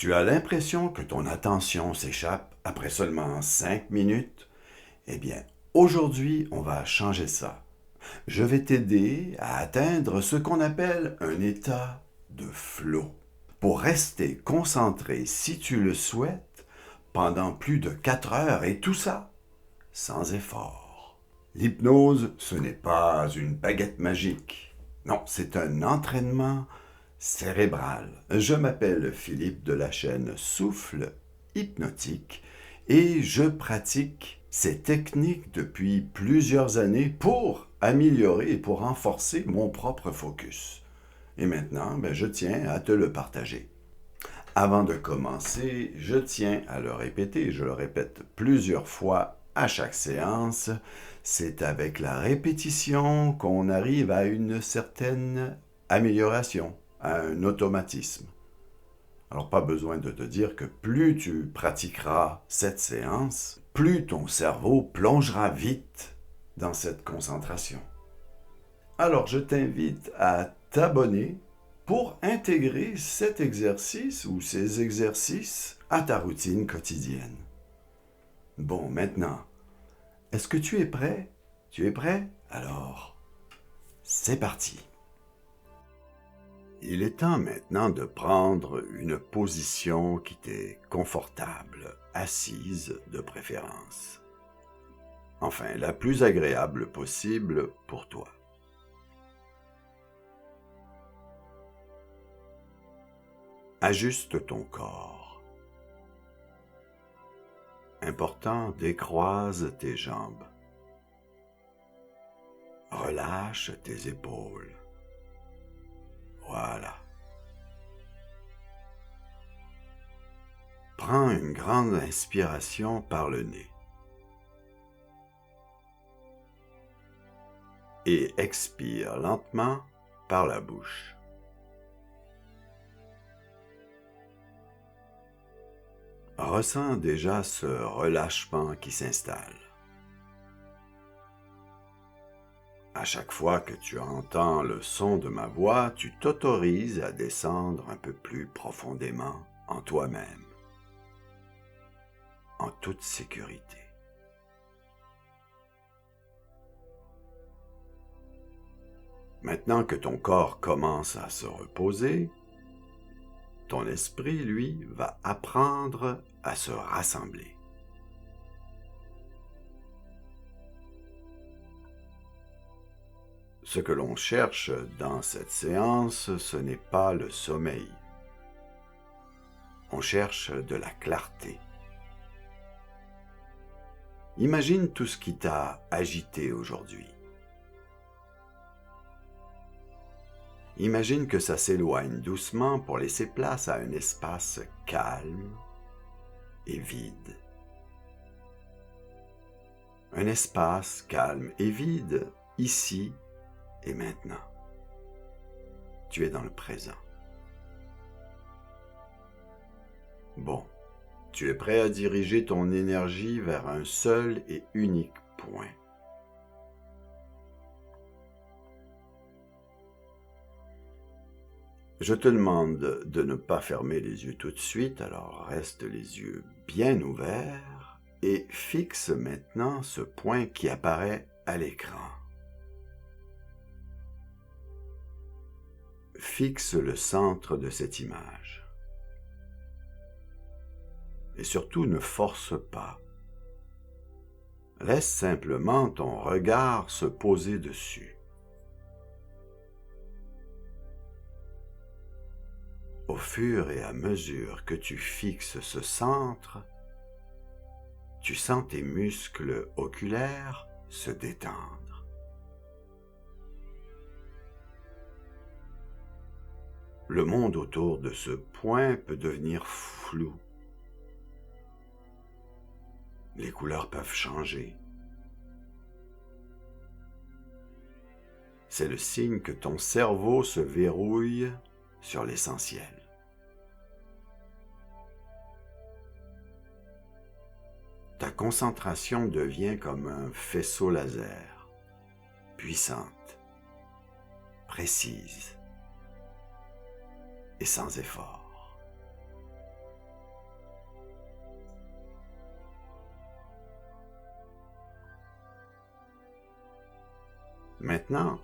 Tu as l'impression que ton attention s'échappe après seulement 5 minutes? Eh bien, aujourd'hui, on va changer ça. Je vais t'aider à atteindre ce qu'on appelle un état de flow. Pour rester concentré, si tu le souhaites, pendant plus de 4 heures et tout ça, sans effort. L'hypnose, ce n'est pas une baguette magique. Non, c'est un entraînement cérébral. Je m'appelle Philippe de la chaîne Souffle Hypnotique et je pratique ces techniques depuis plusieurs années pour améliorer et pour renforcer mon propre focus. Et maintenant, je tiens à te le partager. Avant de commencer, je tiens à le répéter, je le répète plusieurs fois à chaque séance, c'est avec la répétition qu'on arrive à une certaine amélioration, à un automatisme. Alors pas besoin de te dire que plus tu pratiqueras cette séance, plus ton cerveau plongera vite dans cette concentration. Alors je t'invite à t'abonner pour intégrer cet exercice ou ces exercices à ta routine quotidienne. Bon, maintenant, est-ce que tu es prêt? Tu es prêt? Alors, c'est parti. Il est temps maintenant de prendre une position qui t'est confortable, assise de préférence. Enfin, la plus agréable possible pour toi. Ajuste ton corps. Important, décroise tes jambes. Relâche tes épaules. Voilà. Prends une grande inspiration par le nez. Et expire lentement par la bouche. Ressens déjà ce relâchement qui s'installe. À chaque fois que tu entends le son de ma voix, tu t'autorises à descendre un peu plus profondément en toi-même, en toute sécurité. Maintenant que ton corps commence à se reposer, ton esprit, lui, va apprendre à se rassembler. Ce que l'on cherche dans cette séance, ce n'est pas le sommeil. On cherche de la clarté. Imagine tout ce qui t'a agité aujourd'hui. Imagine que ça s'éloigne doucement pour laisser place à un espace calme et vide. Un espace calme et vide, ici et maintenant. Tu es dans le présent. Bon, tu es prêt à diriger ton énergie vers un seul et unique point. Je te demande de ne pas fermer les yeux tout de suite, alors reste les yeux bien ouverts et fixe maintenant ce point qui apparaît à l'écran. Fixe le centre de cette image. Et surtout, ne force pas. Laisse simplement ton regard se poser dessus. Au fur et à mesure que tu fixes ce centre, tu sens tes muscles oculaires se détendre. Le monde autour de ce point peut devenir flou. Les couleurs peuvent changer. C'est le signe que ton cerveau se verrouille sur l'essentiel. Ta concentration devient comme un faisceau laser, puissante, précise et sans effort. Maintenant,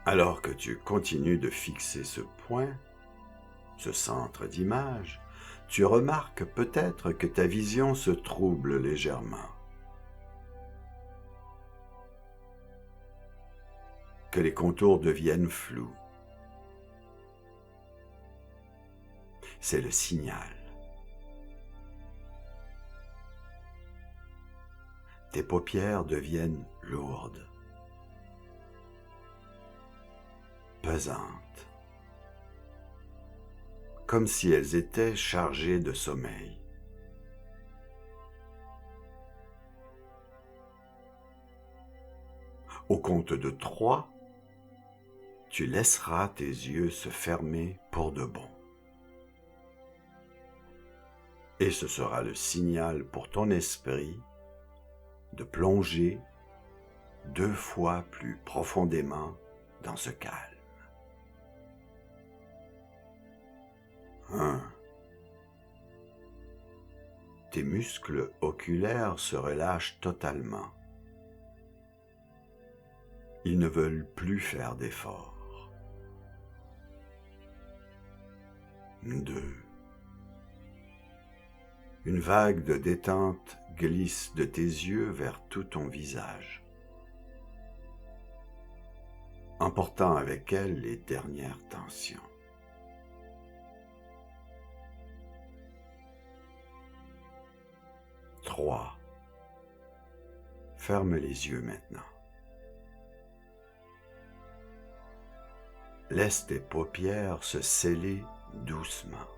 alors que tu continues de fixer ce point, ce centre d'image, tu remarques peut-être que ta vision se trouble légèrement, que les contours deviennent flous. C'est le signal. Tes paupières deviennent lourdes, pesantes, comme si elles étaient chargées de sommeil. Au compte de 3, tu laisseras tes yeux se fermer pour de bon. Et ce sera le signal pour ton esprit de plonger 2 fois plus profondément dans ce calme. 1. Tes muscles oculaires se relâchent totalement. Ils ne veulent plus faire d'efforts. 2. Une vague de détente glisse de tes yeux vers tout ton visage, emportant avec elle les dernières tensions. 3. Ferme les yeux maintenant. Laisse tes paupières se sceller doucement.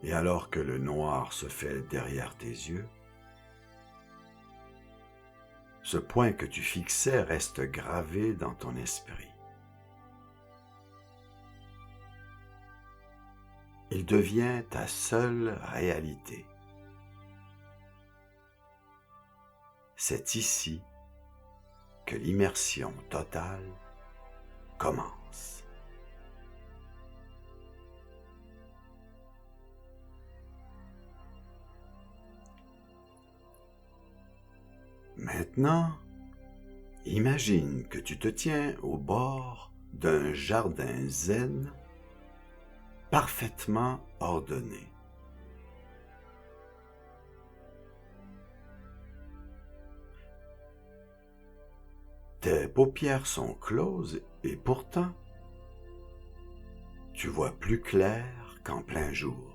Et alors que le noir se fait derrière tes yeux, ce point que tu fixais reste gravé dans ton esprit. Il devient ta seule réalité. C'est ici que l'immersion totale commence. Maintenant, imagine que tu te tiens au bord d'un jardin zen parfaitement ordonné. Tes paupières sont closes et pourtant, tu vois plus clair qu'en plein jour.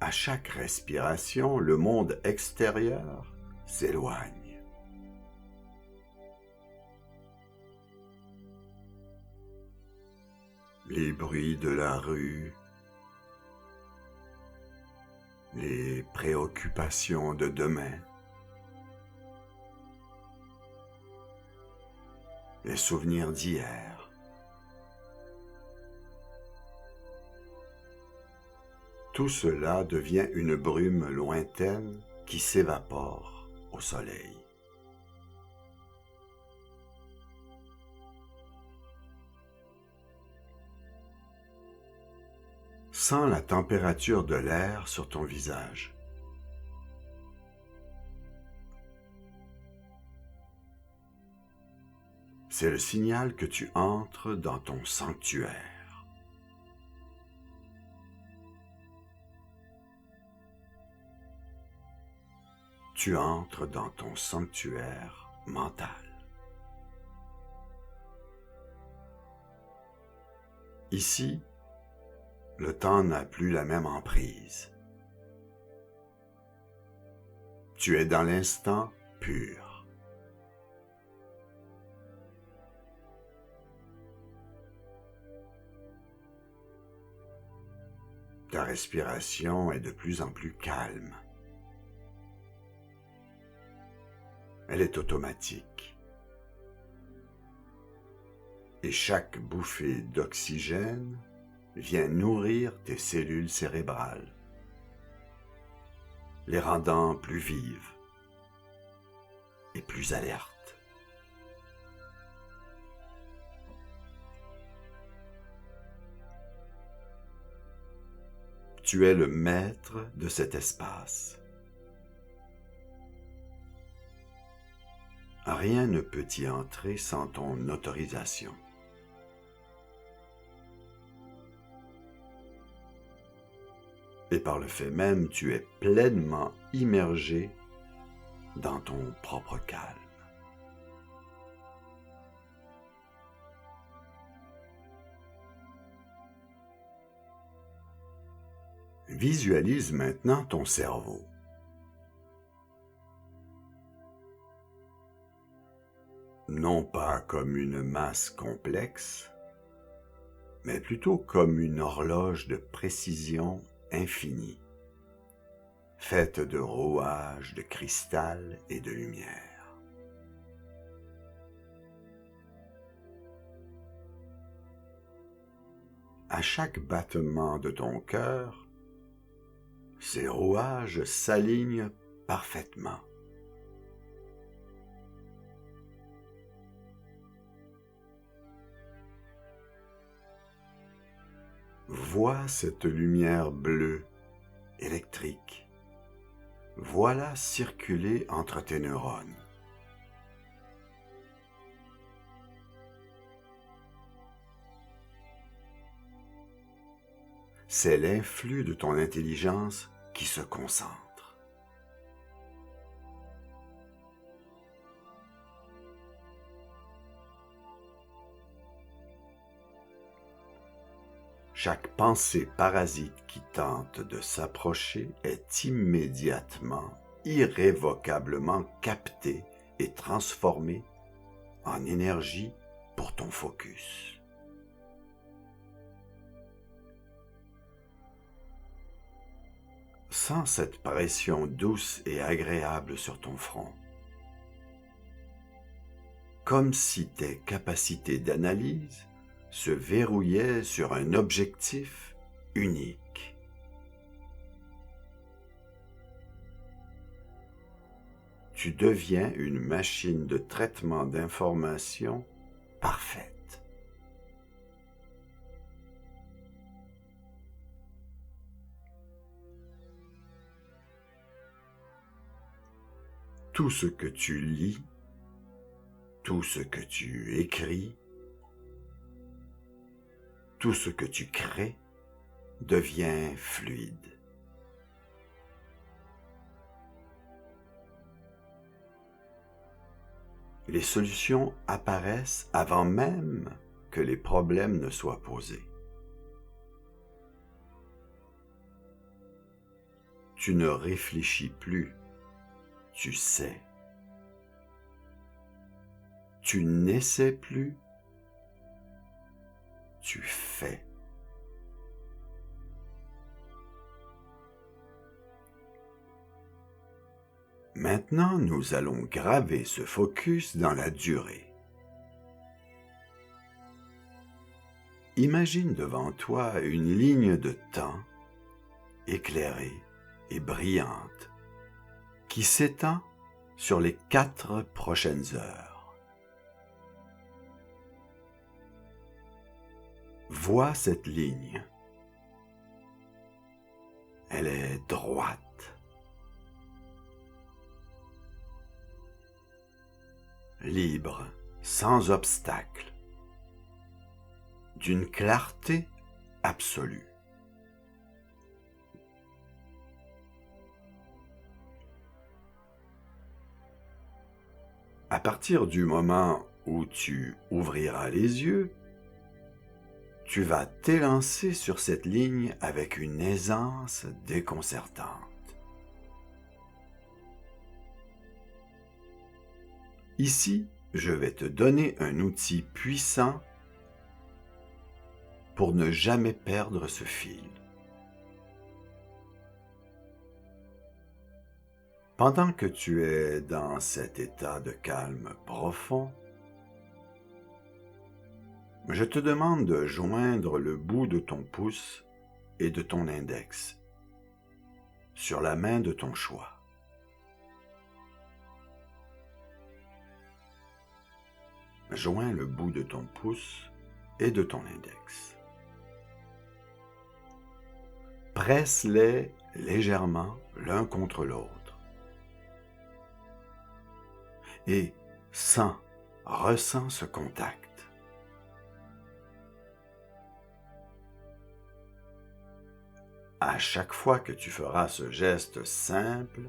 À chaque respiration, le monde extérieur s'éloigne. Les bruits de la rue, les préoccupations de demain, les souvenirs d'hier. Tout cela devient une brume lointaine qui s'évapore au soleil. Sens la température de l'air sur ton visage. C'est le signal que tu entres dans ton sanctuaire. Tu entres dans ton sanctuaire mental. Ici, le temps n'a plus la même emprise. Tu es dans l'instant pur. Ta respiration est de plus en plus calme. Elle est automatique. Et chaque bouffée d'oxygène vient nourrir tes cellules cérébrales, les rendant plus vives et plus alertes. Tu es le maître de cet espace. Rien ne peut y entrer sans ton autorisation. Et par le fait même, tu es pleinement immergé dans ton propre calme. Visualise maintenant ton cerveau. Non pas comme une masse complexe, mais plutôt comme une horloge de précision infinie, faite de rouages, de cristal et de lumière. À chaque battement de ton cœur, ces rouages s'alignent parfaitement. Vois cette lumière bleue, électrique. Vois-la circuler entre tes neurones. C'est l'influx de ton intelligence qui se concentre. Chaque pensée parasite qui tente de s'approcher est immédiatement, irrévocablement captée et transformée en énergie pour ton focus. Sens cette pression douce et agréable sur ton front, comme si tes capacités d'analyse se verrouillaient sur un objectif unique. Tu deviens une machine de traitement d'informations parfaite. Tout ce que tu lis, tout ce que tu écris, tout ce que tu crées devient fluide. Les solutions apparaissent avant même que les problèmes ne soient posés. Tu ne réfléchis plus, tu sais. Tu n'essaies plus, tu fais. Maintenant, nous allons graver ce focus dans la durée. Imagine devant toi une ligne de temps éclairée et brillante qui s'étend sur les 4 prochaines heures. Vois cette ligne. Elle est droite. Libre, sans obstacle, d'une clarté absolue. À partir du moment où tu ouvriras les yeux, tu vas t'élancer sur cette ligne avec une aisance déconcertante. Ici, je vais te donner un outil puissant pour ne jamais perdre ce fil. Pendant que tu es dans cet état de calme profond, je te demande de joindre le bout de ton pouce et de ton index sur la main de ton choix. Joins le bout de ton pouce et de ton index. presse-les légèrement l'un contre l'autre. Et ressens ce contact. À chaque fois que tu feras ce geste simple,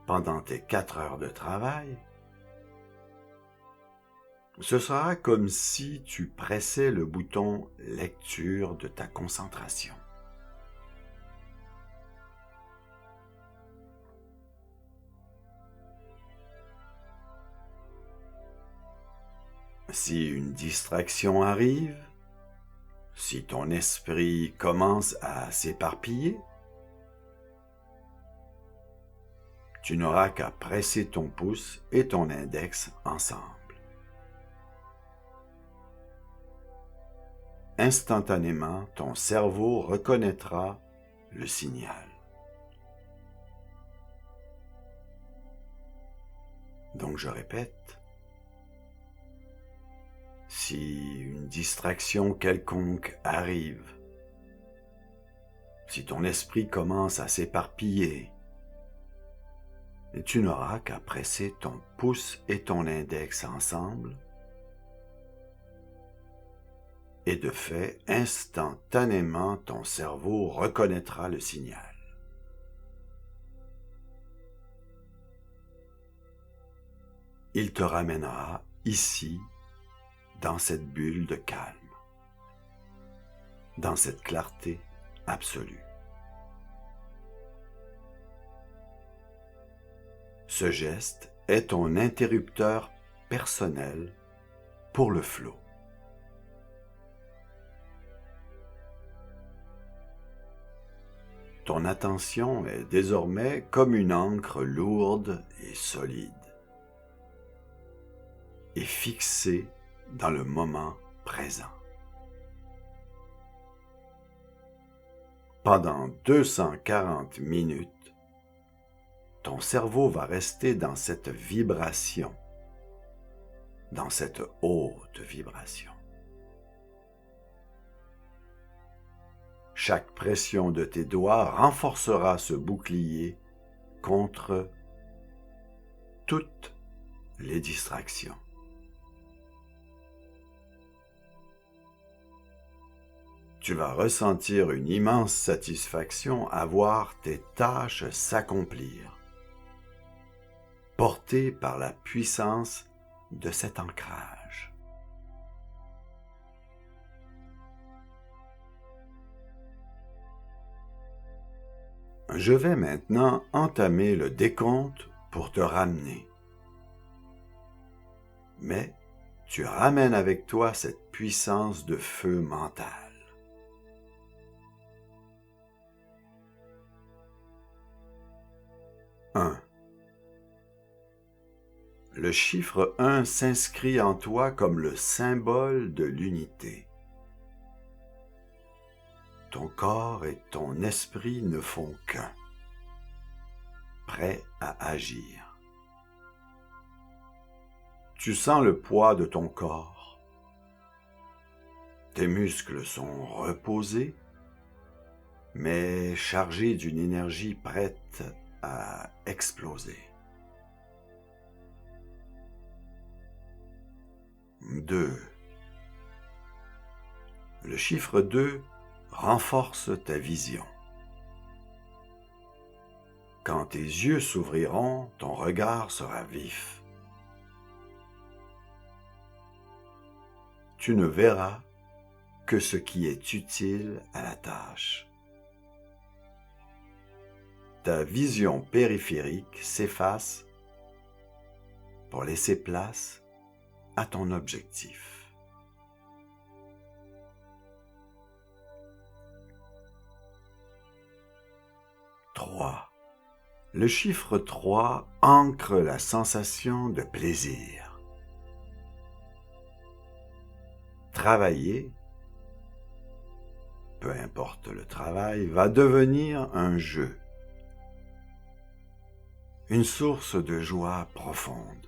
pendant tes 4 heures de travail, ce sera comme si tu pressais le bouton lecture de ta concentration. Si une distraction arrive, si ton esprit commence à s'éparpiller, tu n'auras qu'à presser ton pouce et ton index ensemble. Instantanément, ton cerveau reconnaîtra le signal. Donc je répète, si une distraction quelconque arrive, si ton esprit commence à s'éparpiller, tu n'auras qu'à presser ton pouce et ton index ensemble, et de fait, instantanément, ton cerveau reconnaîtra le signal. Il te ramènera ici, dans cette bulle de calme, dans cette clarté absolue. Ce geste est ton interrupteur personnel pour le flow. Ton attention est désormais comme une encre lourde et solide, et fixée dans le moment présent. Pendant 240 minutes, ton cerveau va rester dans cette vibration, dans cette haute vibration. Chaque pression de tes doigts renforcera ce bouclier contre toutes les distractions. Tu vas ressentir une immense satisfaction à voir tes tâches s'accomplir, portées par la puissance de cet ancrage. Je vais maintenant entamer le décompte pour te ramener. Mais tu ramènes avec toi cette puissance de feu mental. 1. Le chiffre 1 s'inscrit en toi comme le symbole de l'unité. Ton corps et ton esprit ne font qu'un, prêts à agir. Tu sens le poids de ton corps. Tes muscles sont reposés, mais chargés d'une énergie prête à exploser. 2. Le chiffre 2 renforce ta vision. Quand tes yeux s'ouvriront, ton regard sera vif. Tu ne verras que ce qui est utile à la tâche. Ta vision périphérique s'efface pour laisser place à ton objectif. 3. Le chiffre 3 ancre la sensation de plaisir. Travailler, peu importe le travail, va devenir un jeu, une source de joie profonde.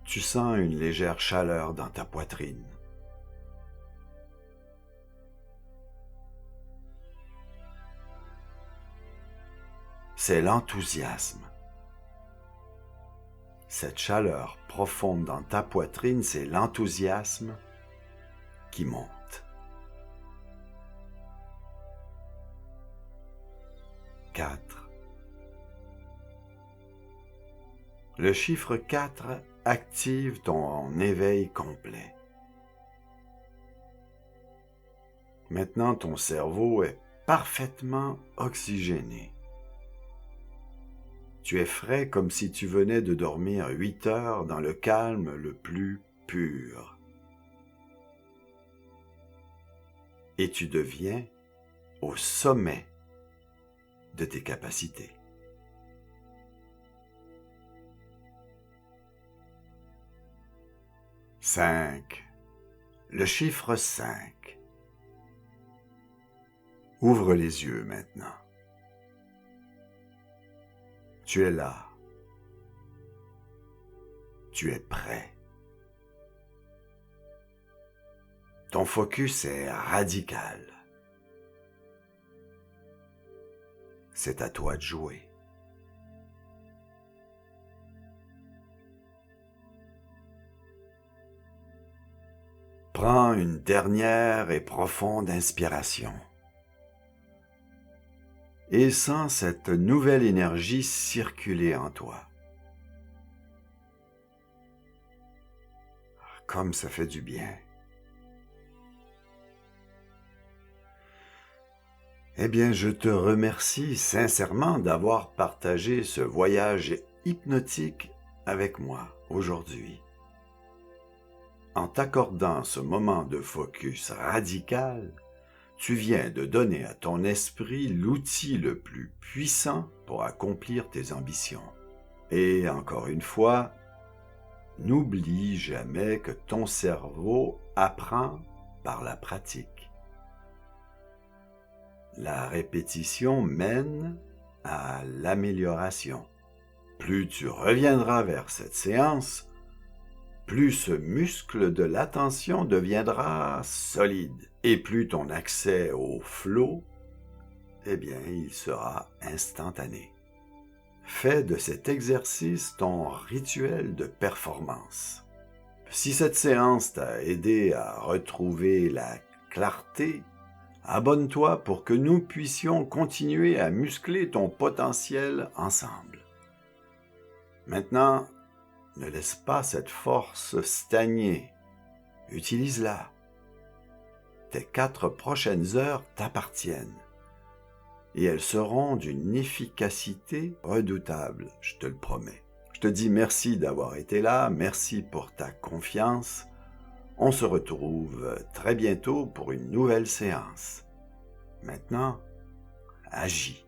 Tu sens une légère chaleur dans ta poitrine. c'est l'enthousiasme. Cette chaleur profonde dans ta poitrine, c'est l'enthousiasme qui monte. 4. Le chiffre 4 active ton éveil complet. Maintenant, ton cerveau est parfaitement oxygéné. Tu es frais comme si tu venais de dormir 8 heures dans le calme le plus pur. Et tu deviens au sommet de tes capacités. 5. Le chiffre 5. Ouvre les yeux maintenant. Tu es là. Tu es prêt. Ton focus est radical. C'est à toi de jouer. Prends une dernière et profonde inspiration. Et sens cette nouvelle énergie circuler en toi. Comme ça fait du bien. Eh bien, je te remercie sincèrement d'avoir partagé ce voyage hypnotique avec moi aujourd'hui. En t'accordant ce moment de focus radical, tu viens de donner à ton esprit l'outil le plus puissant pour accomplir tes ambitions. Et encore une fois, n'oublie jamais que ton cerveau apprend par la pratique. La répétition mène à l'amélioration. Plus tu reviendras vers cette séance, plus ce muscle de l'attention deviendra solide. Et plus ton accès au flow, eh bien, il sera instantané. Fais de cet exercice ton rituel de performance. Si cette séance t'a aidé à retrouver la clarté, abonne-toi pour que nous puissions continuer à muscler ton potentiel ensemble. Maintenant, ne laisse pas cette force stagner. Utilise-la. Tes 4 prochaines heures t'appartiennent. Et elles seront d'une efficacité redoutable, je te le promets. Je te dis merci d'avoir été là, merci pour ta confiance. On se retrouve très bientôt pour une nouvelle séance. Maintenant, agis.